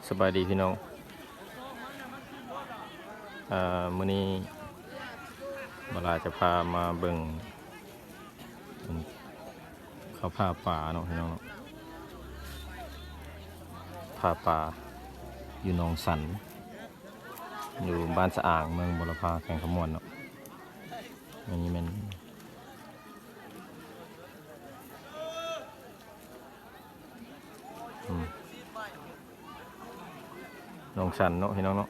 สบายดีพี่น้องมื้อนี้เวลาจะพามาเบิ่งเขาพาป่าเนาะพี่น้องพาป่าอยู่หนองสันอยู่บ้านสะอ่างเมืองบุรพาแขวงขมวนเนาะอันนี้มันหนองสันเนาะพี่น้องเนาะ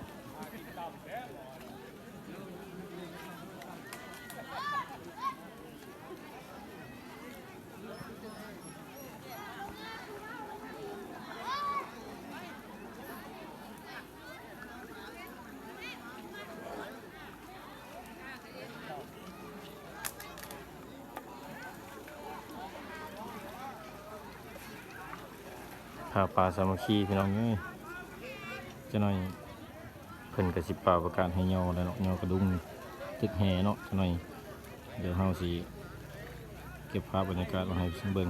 พาป่าสามัคคีพี่น้องเอ้ยจะหน่อยเพิ่นกระสิบป่าประกาศให้ย่อแล้วเนาะย่อกระดุมตึกแห่เนาะจะหน่อยเดี๋ยวเฮาสิเก็บภาพบรรยากาศมาให้เบิ่ง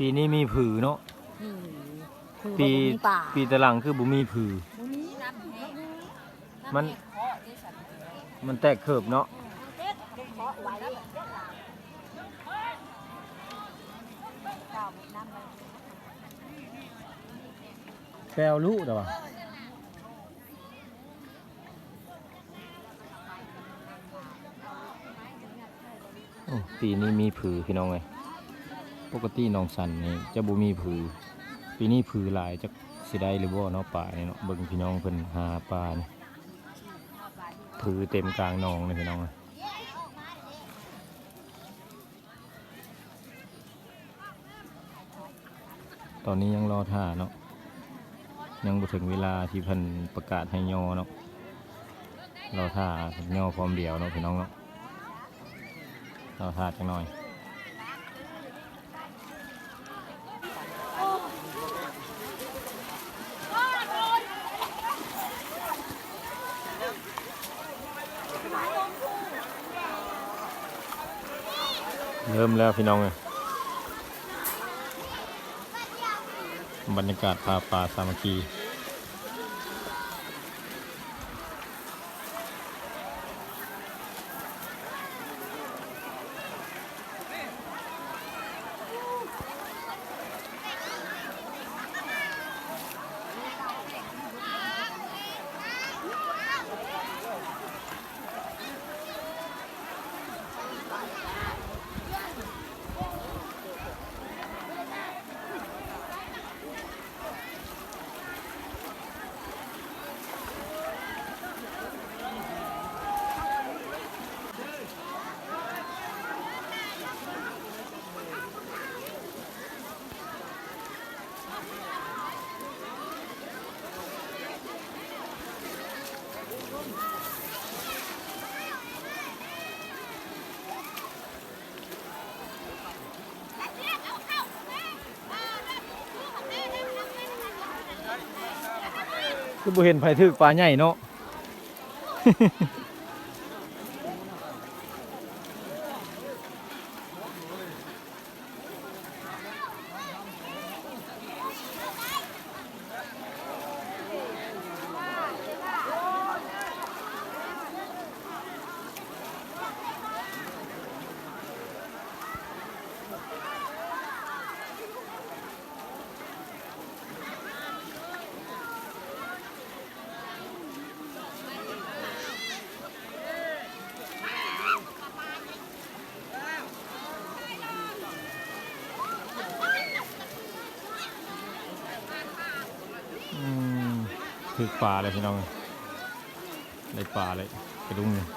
ปีนี้มีผือเนาะปีตะหลังคือบุมีผือมันแตกเขิบเนาะแปลวลูกเด้อวะปีนี้มีผือพี่น้องไงปกติน้องสันนี่จะบ่มีผือปีนี้ผือหลายจักสิได้หรือบ่เนาะป่านี่เนาะเบิ่งพี่น้องเพิ่นหาปลานี่ผือเต็มกลางหนองเลยพี่น้องตอนนี้ยังรอท่าเนาะยังบ่ถึงเวลาที่เพิ่นประกาศให้ย่อเนาะรอท่าย่อพร้อมเดียวเนาะพี่น้องเนาะรอท่าจังหน่อยเริ่มแล้วพี่น้องเลยบรรยากาศพาป่าสามัคคีคือบ่เห็นไผถึกปลาใหญ่เนาะถึกปลาเลยพี่น้องได้ปลาเลยกระดุมเลย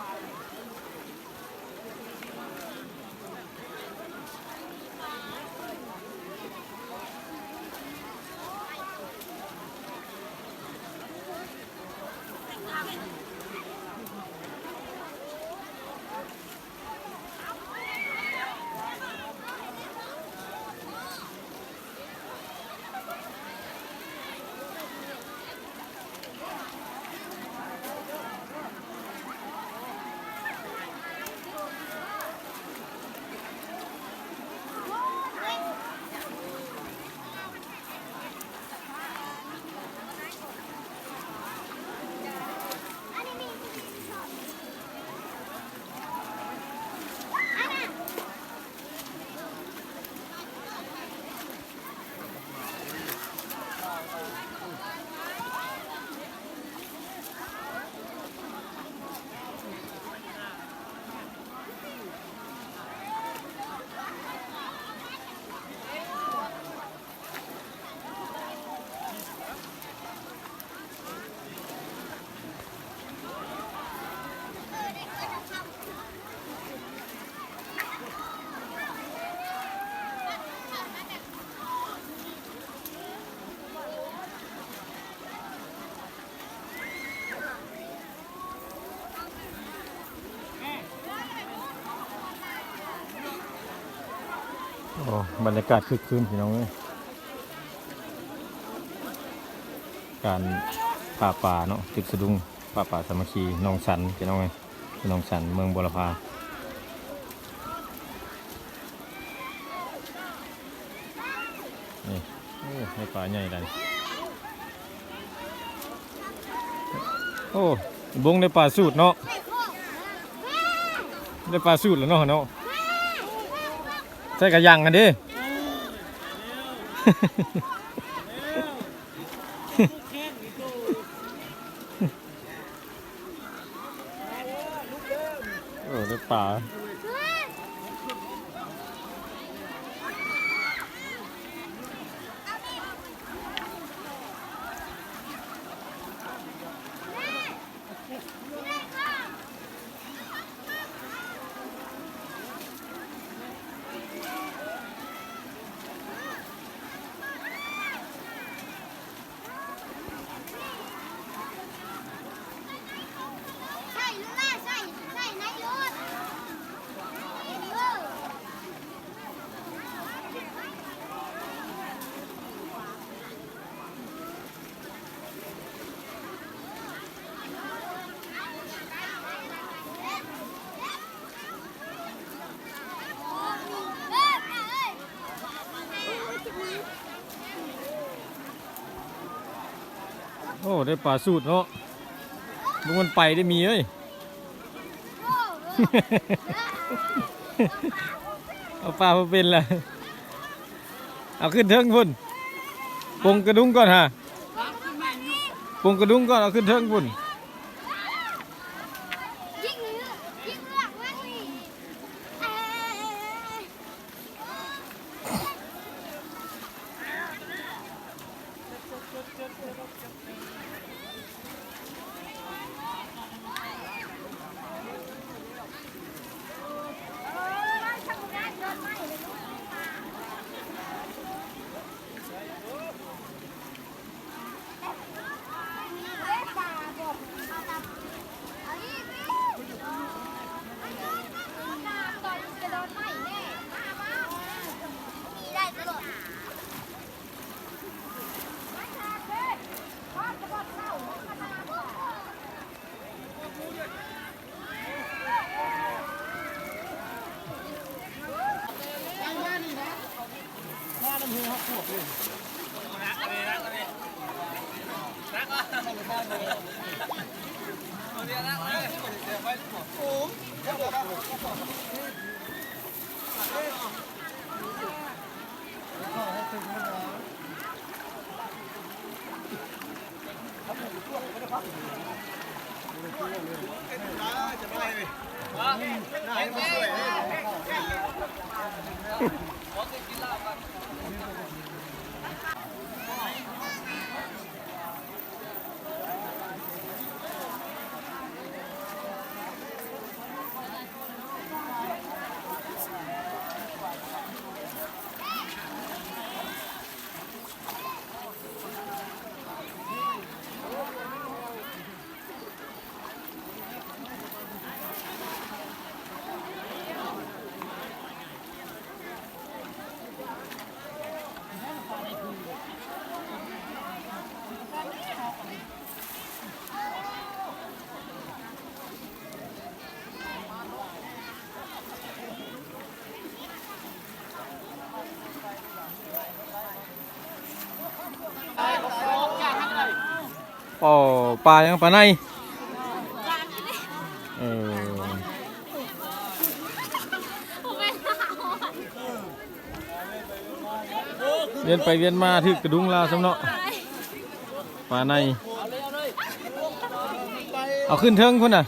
บรรยากาศคึกคืนพี่น้องเอ้ยการป่าเนาะตึกสะดุ้งป่าสามัคคีหนองสันพี่น้องเอ้ยหนองสันเมืองบุรพานี่โอ้ให้ป่าใหญ่เลยโอ้บงในป่าสูตรเนาะในป่าสูตรแล้วเนาะใส่กระยังกันดิโอ้ในป่าโอ้ได้ปลาสูตรเนาะลุงมันไปได้มีเอ้ย เอาปลามาเป็นละเอาขึ้นเทิงพุ่นปงกระดุงก่อนฮะปงกระดุงก่อนเอาขึ้นเทิงพุ่นปอปลายังปลาในเวียนไปเวียนมาถึกกระดุงลาสำเนาะปลาในเอาขึ้นเทิงพุ่นน่ะ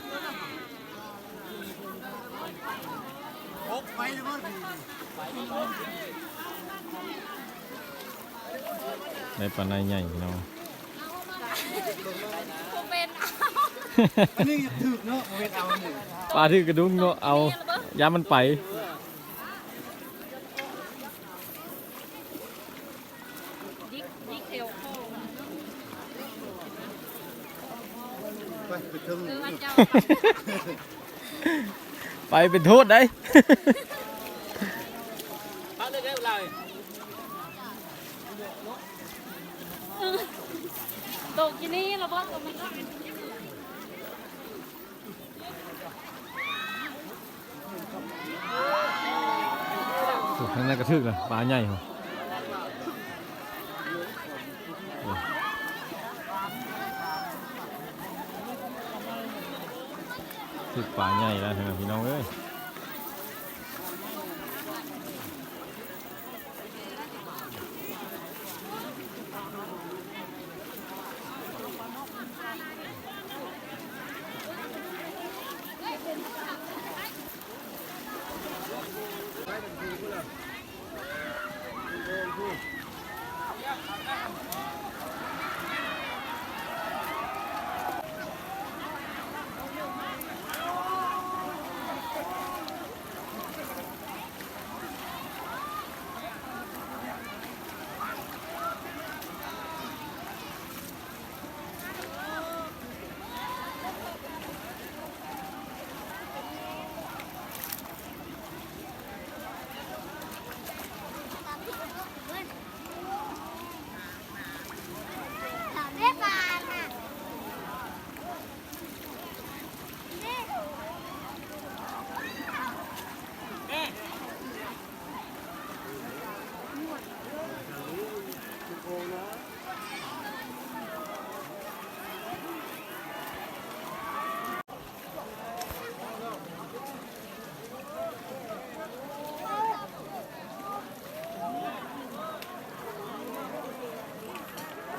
ได้ปลาในใหญ่พี่น้องนี่ถึกเนาะปลาถึกกระดุงเนาะเอายามันไปไปเป็นโทษได้ ตกที่นี่เราบอกว่ามันก็ถูกทั้งนั้นกระทึกเลยปลาใหญ่เหรอถึกปลาใหญ่แล้วพี่น้องเอ้ย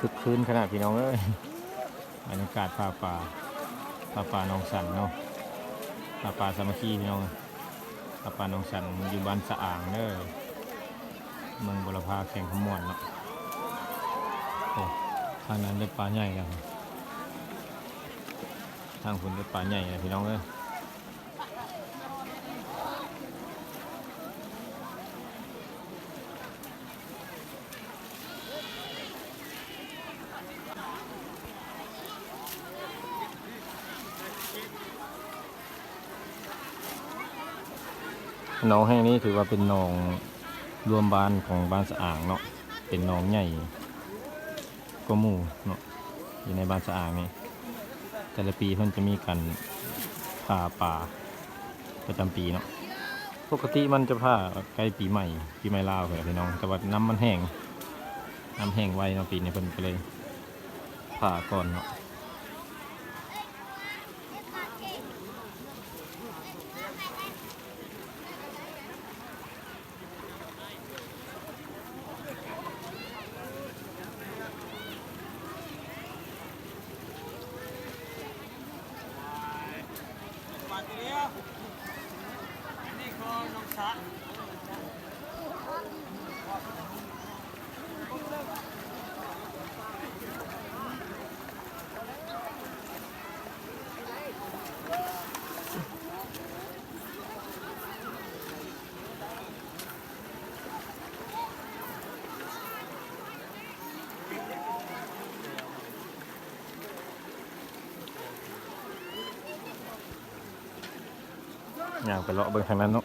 คึกคืนขนาดพี่น้องเอ้ยบรรยากาศป่าหนองสันเนาะป่าสามัคคีพี่น้องป่าหนองสันอยู่บ้านสะอ่างเด้อเมืองบุรพาแข่งขมวนเนาะโอ้ทางนั้นได้ปลาใหญ่แล้วทางคุณได้ปลาใหญ่เลยพี่น้องเอ้ยหนองแห่งนี้ถือว่าเป็นหนองรวมบ้านของบ้านสะอ่างเนาะเป็นหนองใหญ่ก็หมู่เนาะอยู่ในบ้านสะอ่างนี่แต่ละปีเพิ่นจะมีการผ่าป่าประจำปีเนาะปกติมันจะผ่าใกล้ปีใหม่ลาวเลยพี่น้องแต่ว่าน้ำมันแห้งไวเนาะปีนี้เพิ่นก็เลยผ่าก่อนเนาะอยากไปเลาะเบิ่งทางนั้นเนาะ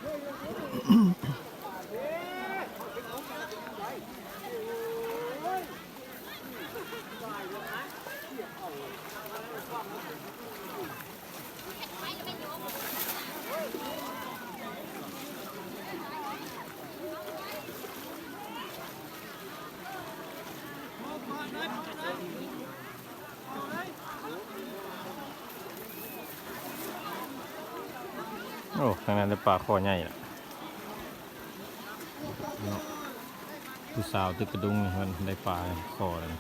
โอ้ทางนั้นได้ปลาคอใหญ่ละผู้สาวตึกกระดุงมันได้ปลาคอเลย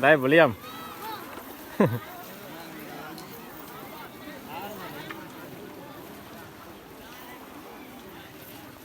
ได้บ่เลี่ยม